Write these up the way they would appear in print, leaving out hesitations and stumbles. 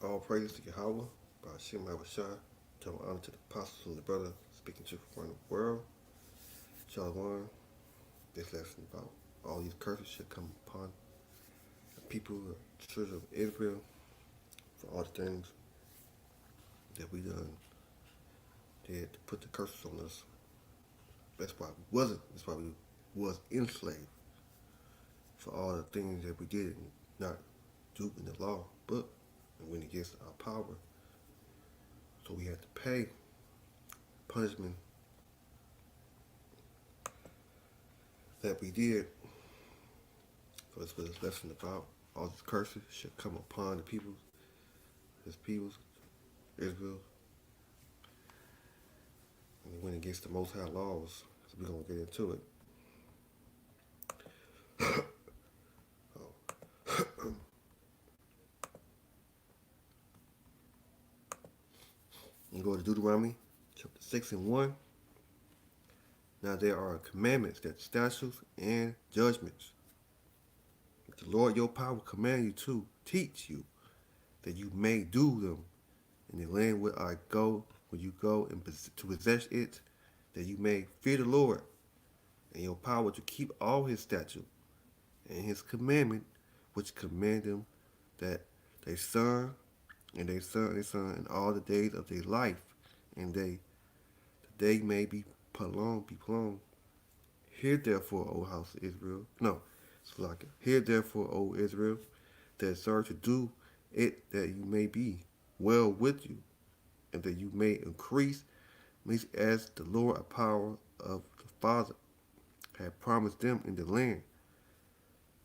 All praise to Yahweh, by Hashem Shah. Double honor to the apostles and the brother speaking to from the world. Shalom. This lesson about all these curses should come upon the people, the children of Israel, for all the things that we done did to put the curses on us. That's why we wasn't. That's why we was enslaved. For all the things that we did not do in the law, but it went against our power. So we had to pay punishment that we did. So that's what this lesson about. All these curses should come upon the people, his peoples, Israel. And it went against the Most High laws. So we're going to get into it. You go to Deuteronomy chapter 6 and 1. Now there are commandments, that statutes and judgments, that the Lord your power will command you to teach you, that you may do them in the land where I go, when you go and to possess it, that you may fear the Lord, and your power to keep all his statutes and his commandment, which command them, that they son and they son and they son in all the days of their life, and the day may be prolonged, Hear therefore, O house of Israel. No, it's like, hear therefore, O Israel, that serve to do it, that you may be well with you, and that you may increase, as the Lord of power of the Father had promised them in the land,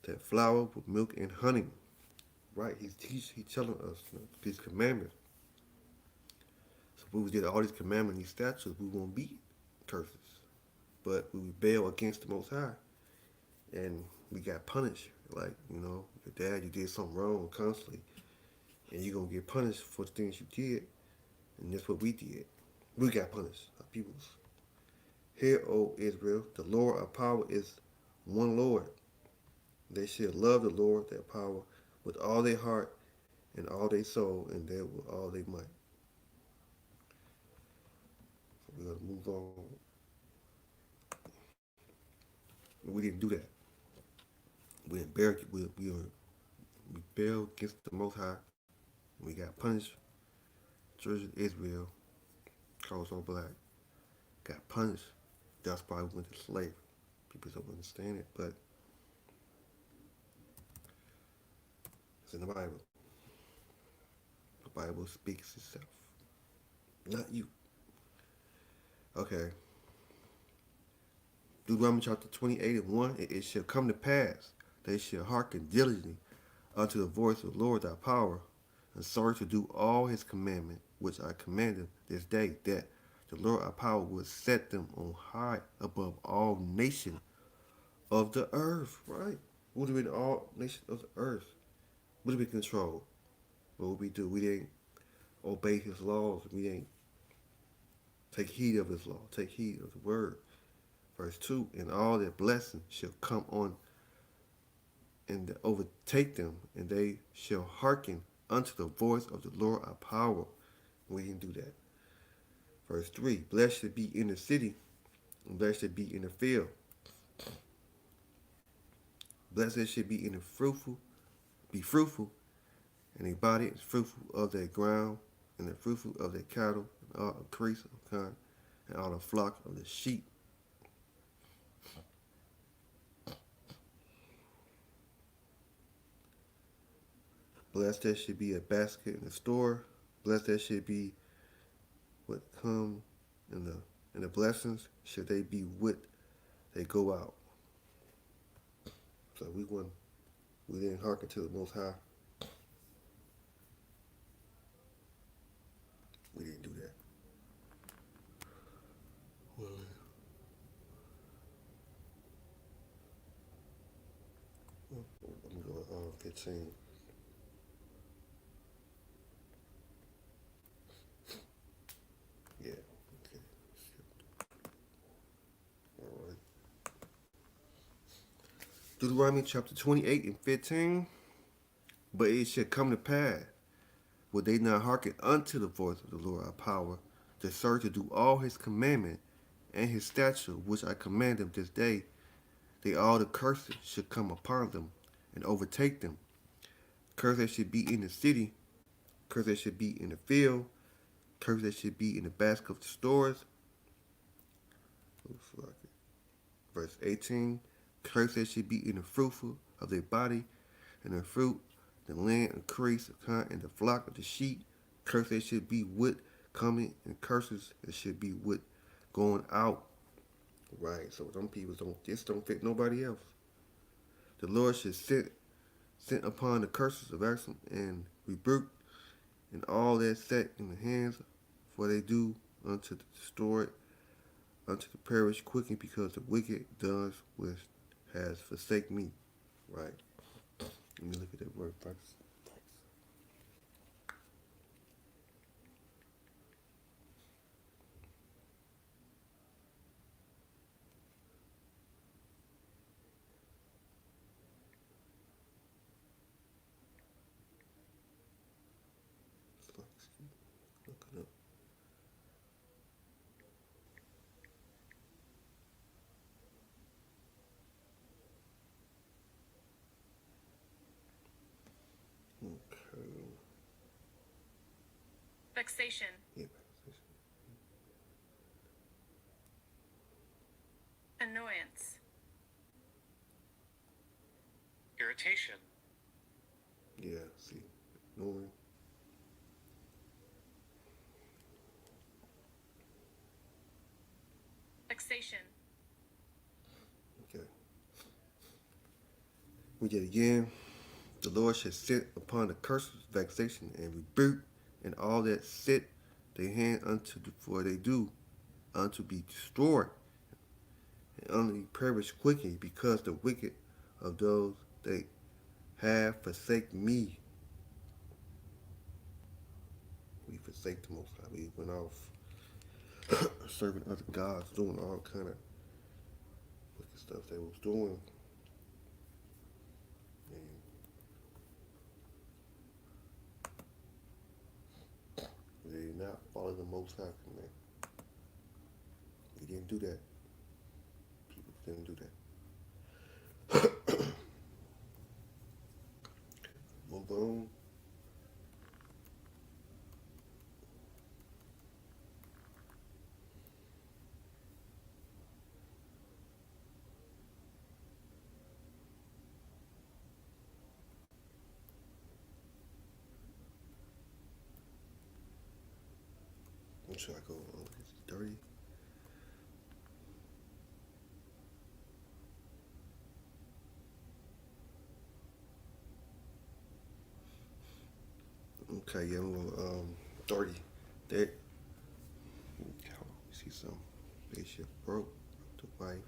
that flour with milk and honey. Right? He's telling us, these commandments. So if we did all these commandments, these statutes, we won't be curses. But we rebel against the Most High, and we got punished. Like, your dad, you did something wrong constantly, and you're going to get punished for the things you did, and that's what we did. We got punished, our peoples. Hear, O Israel, the Lord of power is one Lord. They shall love the Lord, their power, with all their heart and all their soul, and with all their might. So we're going to move on. We didn't do that. We rebelled against the Most High. We got punished. Children of Israel, colors on black, got punished. That's why we went to slavery. People don't understand it, but it's in the Bible. The Bible speaks itself, not you. Okay. Deuteronomy chapter 28 and 1, it shall come to pass, they shall hearken diligently unto the voice of the Lord thy power, and serve to do all his commandment, which I command them this day, that the Lord our power will set them on high above all nations of the earth. Right? What do we do? All nations of the earth? What do we control? What would we do? We didn't obey his laws. We didn't take heed of his law, take heed of the word. Verse 2, and all their blessings shall come on and overtake them, and they shall hearken unto the voice of the Lord our power. We didn't do that. Verse 3, blessed should be in the city, and blessed should be in the field. Blessed should be in the be fruitful, and their body is fruitful of their ground, and the fruitful of their cattle, and all increase of kind, and all the flock of the sheep. Blessed there should be a basket in the store. Blessed there should be what come in the blessings. Should they be what they go out. So we didn't hearken to the Most High. We didn't do that. Well, I'm going 15. Yeah. Okay. All right. Deuteronomy chapter 28 and 15. But it shall come to pass, Will they not hearken unto the voice of the Lord our power, to search to do all his commandment and his statute, which I command them this day, they all the curses should come upon them and overtake them. Curse that should be in the city, curse that should be in the field, curse that should be in the basket of the stores. Verse 18, curse that should be in the fruitful of their body, and the fruit, the land increase, and the flock of the sheep. Curse that should be with coming, and curses that should be with going out. Right, so some people don't fit nobody else. The Lord should sent upon the curses of Absalom and rebuke and all that set in the hands, for they do unto the destroyed, unto the perish quickly, because the wicked does which has forsaken me. Right. Let me look at that word first. Look it up. Okay. Vexation. Yeah. Annoyance. Irritation. Yeah, see. Knowing. Vexation. Okay. We get again. The Lord shall sit upon the curses, vexation, and rebuke, and all that sit their hand unto for they do, unto be destroyed, and unto perish quickly, because the wicked of those they have forsaken me. We forsake the Most High. We went off serving other gods, doing all kind of wicked stuff they was doing. And they did not follow the Most High command. We didn't do that. People didn't do that. Move on. What should I go on? 30? Okay, yeah, I'm going 30. That, see some spaceship broke the wife.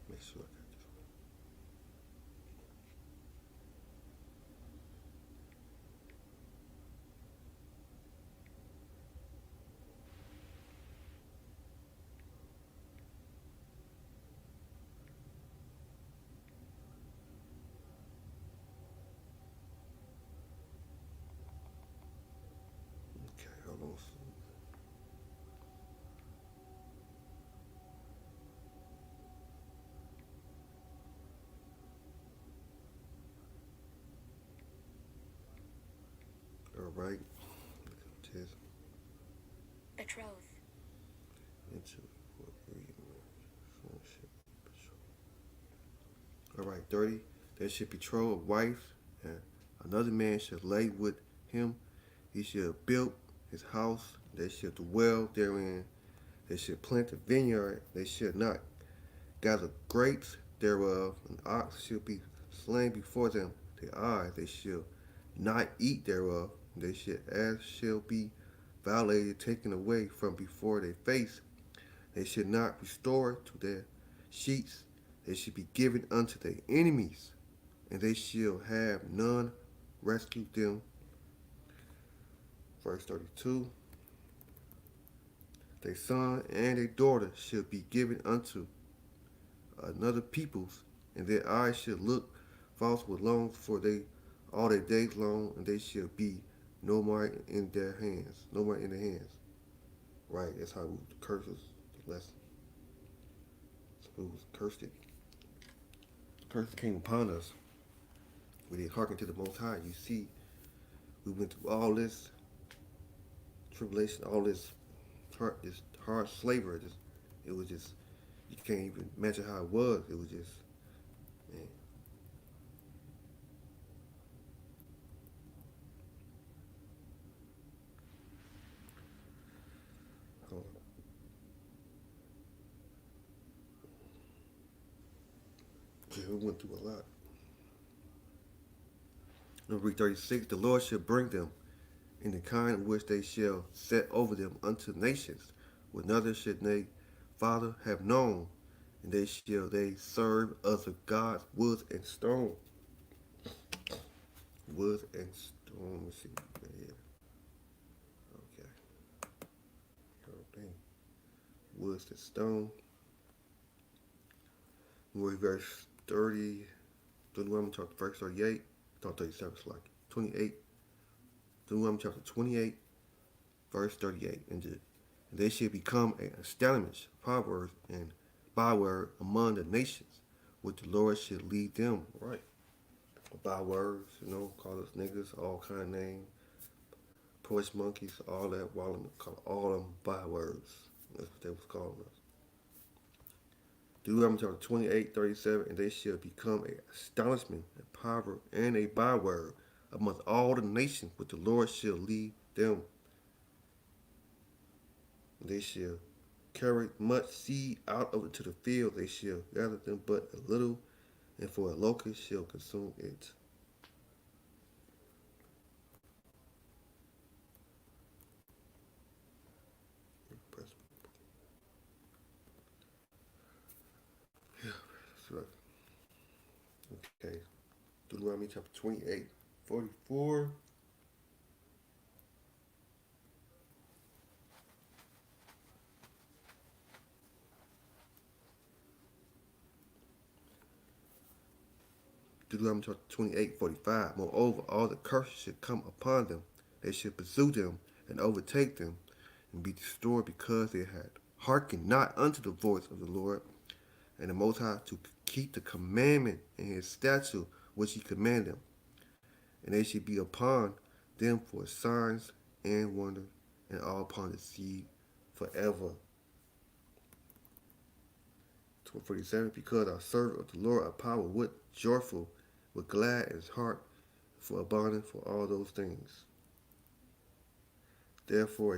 Make sure I got this one. Okay, hold on. All right. Test Betroth. into all right, 30. There should betroth a wife, and another man should lay with him. He should build his house. They should dwell therein. They should plant a vineyard. They should not gather grapes thereof. An ox should be slain before them. Their eyes, they shall not eat thereof. They should as shall be violated, taken away from before their face. They should not restore to their sheets. They should be given unto their enemies, and they shall have none rescue them. Verse 32. Their son and their daughter shall be given unto another peoples, and their eyes shall look false with long, for they all their days long, and they shall be no more in their hands. No more in their hands. Right, that's how the curses, the lesson. Some people cursed it. Curses came upon us. We didn't hearken to the Most High. You see, we went through all this tribulation, all this hard slavery. It was just, you can't even imagine how it was. It was just, man. Hold on. Yeah, we went through a lot. Number 36, the Lord shall bring them in the kind which they shall set over them unto nations, with another should they father have known, and they serve other gods, wood and stone. Wood and stone. Let me see. Yeah. Okay. Okay. Wood and stone. We're verse 30. Deuteronomy chapter verse 38. Not 37, it's like 28. Deuteronomy chapter 28, verse 38. And they shall become an establishment, proverb, and byword among the nations, which the Lord shall lead them. Right. Bywords, call us niggas, all kind of names. Porch monkeys, all that, call all them bywords. That's what they was calling us. Deuteronomy chapter 28, 37, and they shall become an astonishment, a proverb, and a byword amongst all the nations, which the Lord shall lead them. They shall carry much seed out of it to the field. They shall gather them but a little, and for a locust shall consume it. Yeah, okay. Deuteronomy chapter 28, 44. Deuteronomy chapter 28, 45. Moreover, all the curses should come upon them. They should pursue them and overtake them and be destroyed because they had hearkened not unto the voice of the Lord and the Most High to keep the commandment and his statute which he commanded them. And they should be upon them for signs and wonders, and all upon the seed forever. 47. Because our servant of the Lord are power with joyful, with glad in his heart, for abundant for all those things. Therefore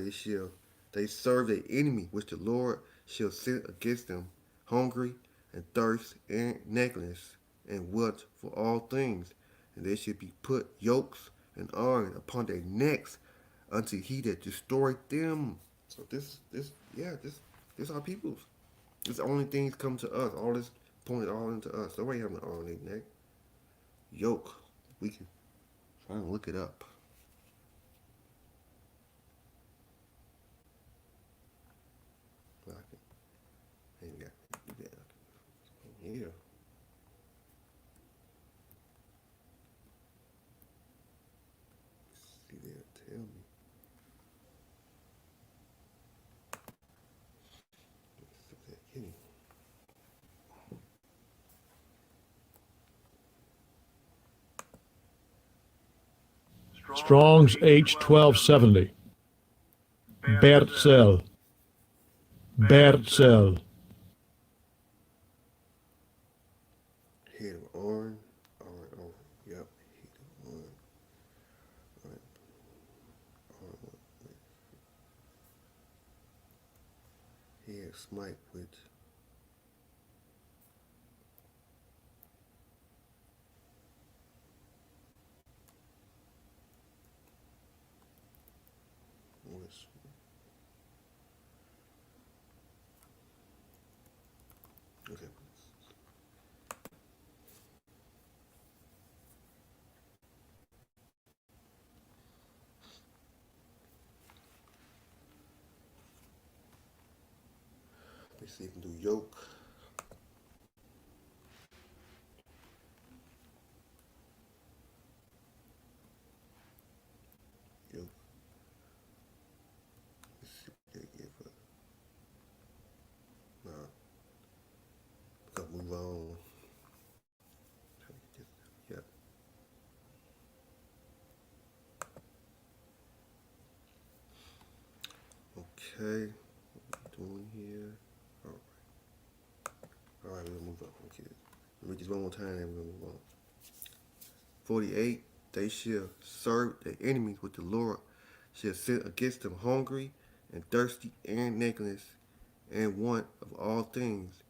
they serve the enemy which the Lord shall send against them, hungry and thirst and nakedness and want for all things, and they shall be put yokes and iron upon their necks unto he that destroyed them. So this our peoples. This only things come to us. All this pointed all into us. Nobody having an iron on their neck. Yoke. We can try and look it up. Ain't got that. Yeah. See there, tell me. Strong's H1270. Bertzel. Bertzel. Head of orange. Orange. Yep. Head of orange. Right. Orange. Head smite with. Okay. Let's see if we can do yoke. Okay. Doing here. All right, we'll move on. Okay. Read this one more time and we'll move on. 48. They shall serve their enemies with the Lord, shall send against them hungry and thirsty and nakedness and want of all things,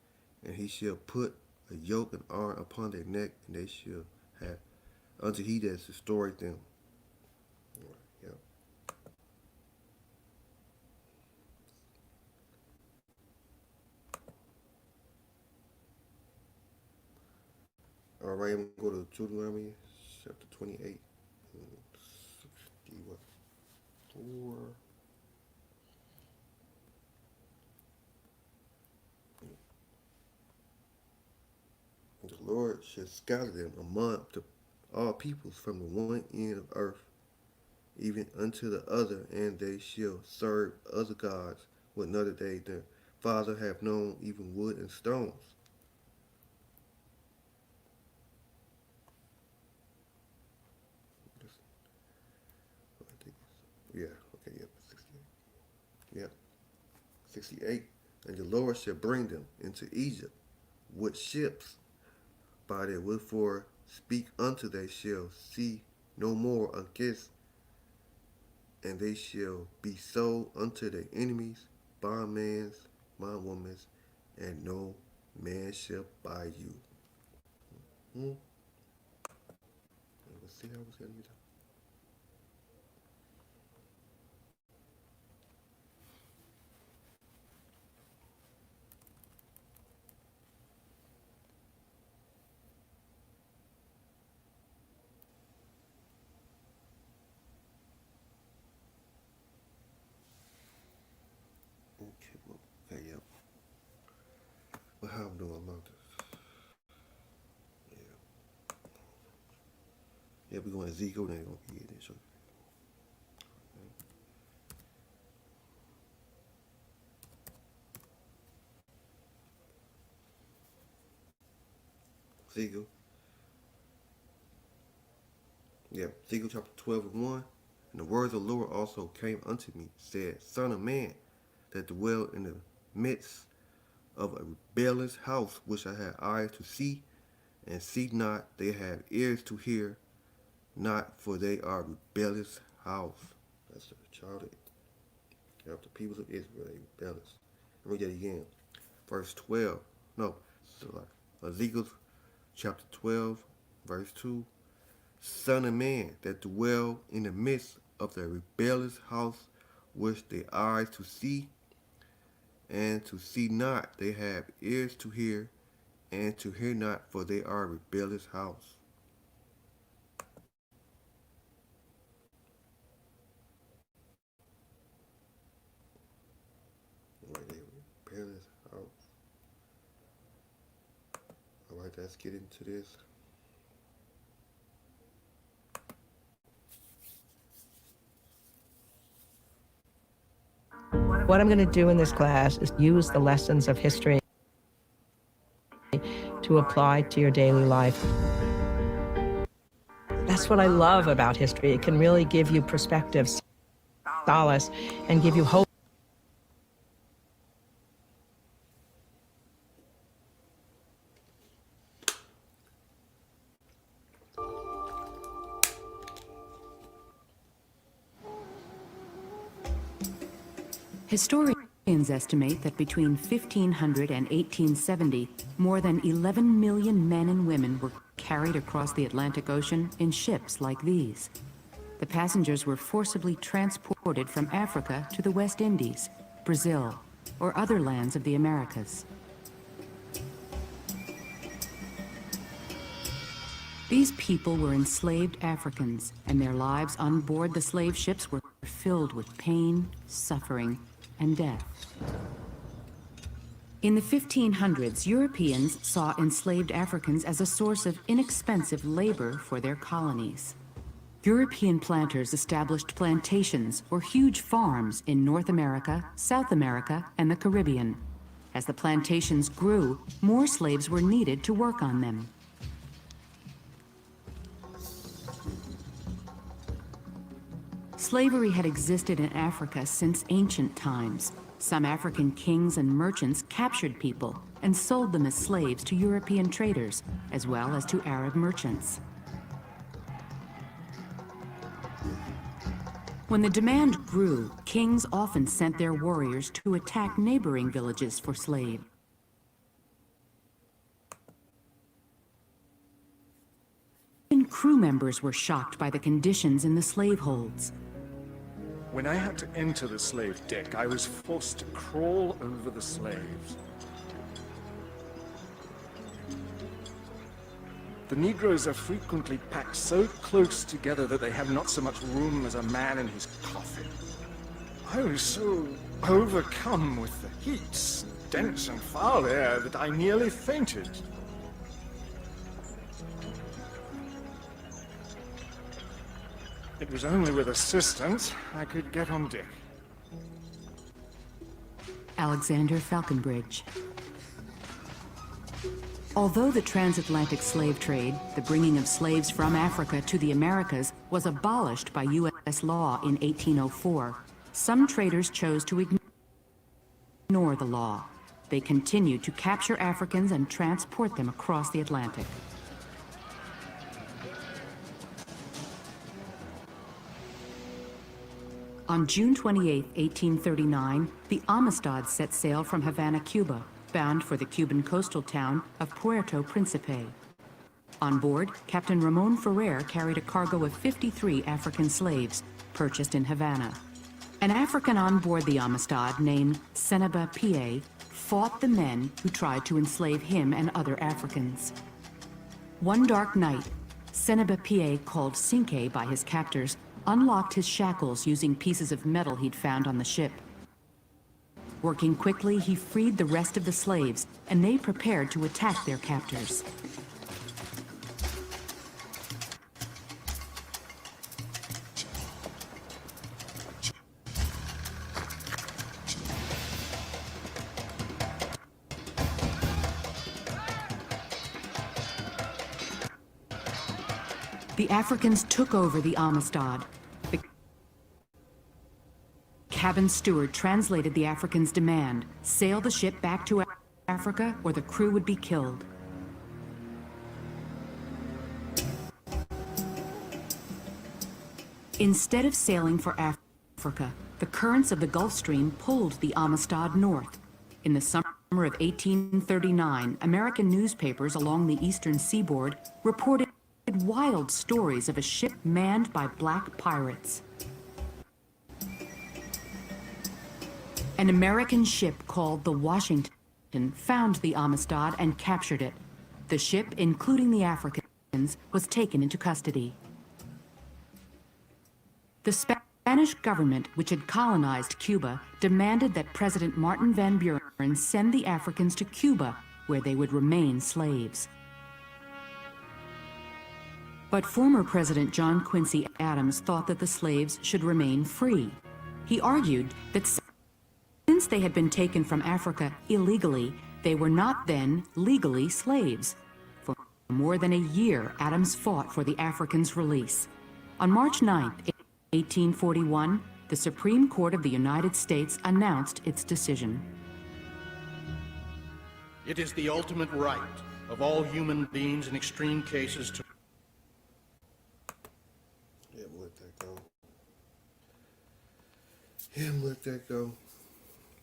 and he shall put a yoke and iron upon their neck, and they shall have unto he that destroyed them. All right, yep. All right, I'm going to go to Deuteronomy chapter 28. 4. And the Lord shall scatter them among all peoples from the one end of earth even unto the other, and they shall serve other gods with none that they their father have known, even wood and stones. Yeah, okay, yep, 68. Yep, 68. And the Lord shall bring them into Egypt with ships, by their wherefore speak unto they shall see no more against, and they shall be sold unto their enemies, bondmans, bondwomans, and no man shall buy you. Let's see how it's going to get. Okay, yep. Well, how I'm doing about this? Yeah. Yeah, we're going to Ezekiel, then we're going to get this. Ezekiel. Yeah, Ezekiel chapter 12 and 1. And the words of the Lord also came unto me, said, Son of man, that dwell in the midst of a rebellious house, which I had eyes to see, and see not, they have ears to hear, not, for they are rebellious house. That's the child of the people of Israel, they rebellious. Read that again. Verse 12. No, Ezekiel chapter 12, verse 2. Son of man, that dwell in the midst of the rebellious house, which they eyes to see, and to see not, they have ears to hear, and to hear not, for they are a rebellious house. Right there, rebellious house. All right, let's get into this. What I'm going to do in this class is use the lessons of history to apply to your daily life. That's what I love about history. It can really give you perspective, solace, and give you hope. Historians estimate that between 1500 and 1870, more than 11 million men and women were carried across the Atlantic Ocean in ships like these. The passengers were forcibly transported from Africa to the West Indies, Brazil, or other lands of the Americas. These people were enslaved Africans, and their lives on board the slave ships were filled with pain, suffering, and death. In the 1500s, Europeans saw enslaved Africans as a source of inexpensive labor for their colonies. European planters established plantations or huge farms in North America, South America, and the Caribbean. As the plantations grew, more slaves were needed to work on them. Slavery had existed in Africa since ancient times. Some African kings and merchants captured people and sold them as slaves to European traders, as well as to Arab merchants. When the demand grew, kings often sent their warriors to attack neighboring villages for slaves. Even crew members were shocked by the conditions in the slave holds. When I had to enter the slave deck, I was forced to crawl over the slaves. The Negroes are frequently packed so close together that they have not so much room as a man in his coffin. I was so overcome with the heat, dense and foul air that I nearly fainted. It was only with assistance I could get on deck. Alexander Falconbridge. Although the transatlantic slave trade, the bringing of slaves from Africa to the Americas, was abolished by U.S. law in 1804, some traders chose to ignore the law. They continued to capture Africans and transport them across the Atlantic. On June 28, 1839, the Amistad set sail from Havana, Cuba, bound for the Cuban coastal town of Puerto Principe. On board, Captain Ramon Ferrer carried a cargo of 53 African slaves purchased in Havana. An African on board the Amistad named Senaba Pie fought the men who tried to enslave him and other Africans. One dark night, Senaba Pie, called Cinque by his captors, unlocked his shackles using pieces of metal he'd found on the ship. Working quickly, he freed the rest of the slaves, and they prepared to attack their captors. The Africans took over the Amistad. The cabin steward translated the Africans' demand: sail the ship back to Africa or the crew would be killed. Instead of sailing for Africa, the currents of the Gulf Stream pulled the Amistad north. In the summer of 1839, American newspapers along the eastern seaboard reported wild stories of a ship manned by black pirates. An American ship called the Washington found the Amistad and captured it. The ship, including the Africans, was taken into custody. The Spanish government, which had colonized Cuba, demanded that President Martin Van Buren send the Africans to Cuba, where they would remain slaves. But former President John Quincy Adams thought that the slaves should remain free. He argued that since they had been taken from Africa illegally, they were not then legally slaves. For more than a year, Adams fought for the Africans' release. On March 9, 1841, the Supreme Court of the United States announced its decision. It is the ultimate right of all human beings in extreme cases to let that go.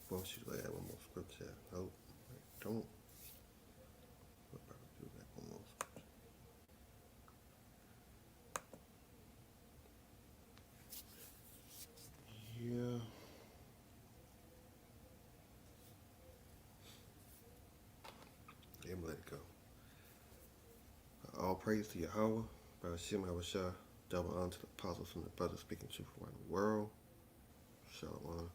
Well, she's like, add one more scripture. Nope. Don't. What about do that one more scripture? Yeah. Yeah, let it go. All praise to Yahweh, by Hashem Havashah, double honor to the apostles and the brothers speaking truth around the world. Shalom.